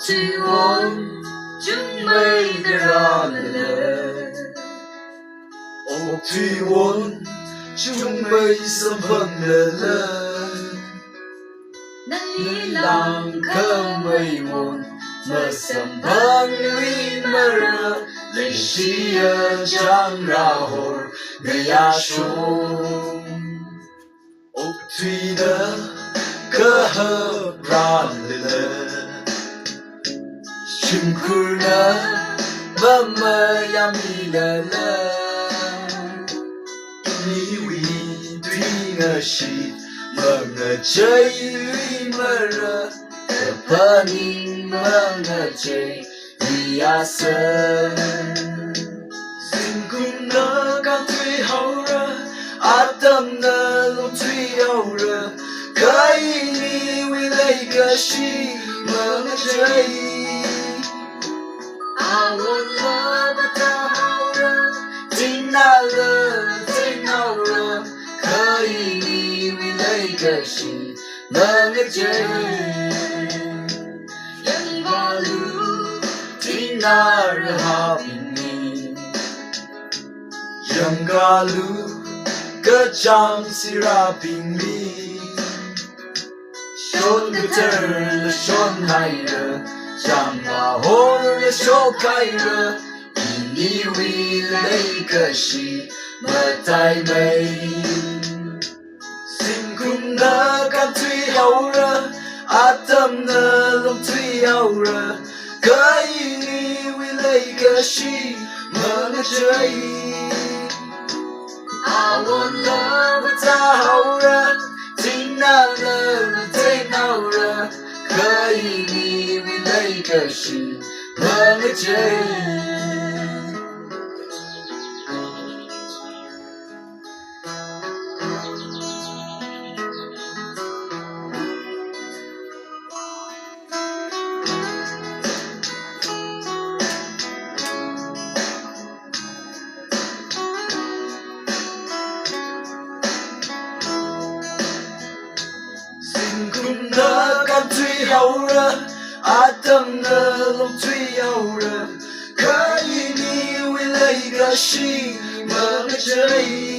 tuy vốn chúng mây ra lệ ốc tuy vốn chúng mây sớm hơn lệ năn lý làng khơ mây môn mơ sầm băng uy mơ rơ lấy xia trăng ra hồ gây a sung ốc tuy đơ cơ hơ ra lệ chim kurna mama yami la la ni wi tui nga shi ma nga chai wi ma ra pa ni ma nga chai wi a sa sin kun na ka tui hau ra atam na lo tui hau ra kai ni wi lai ka shi ma nga chai I would love a tower Tin na lơ tin nào rơ khơi đi vì lấy cái gì mà nghe chơi yang balu tin na rơ ha bini yang galu cơ chang sira bini shon cái ter là shon hai rơ chang hoa hôn là shon kai rơ ni wi lấy cái gì mà tay mây xin cùng na can tùy hậu ra atam na lòng tùy hậu ra cái ni wi lấy cái gì mà nó chơi I would love a ta hậu ra tin na là thế nào ra cái ni wi lấy cái gì mà nó chơi cùng na can tùy hậu ra atam na lòng tùy hậu ra cái ni wi lấy cái gì mà nó chơi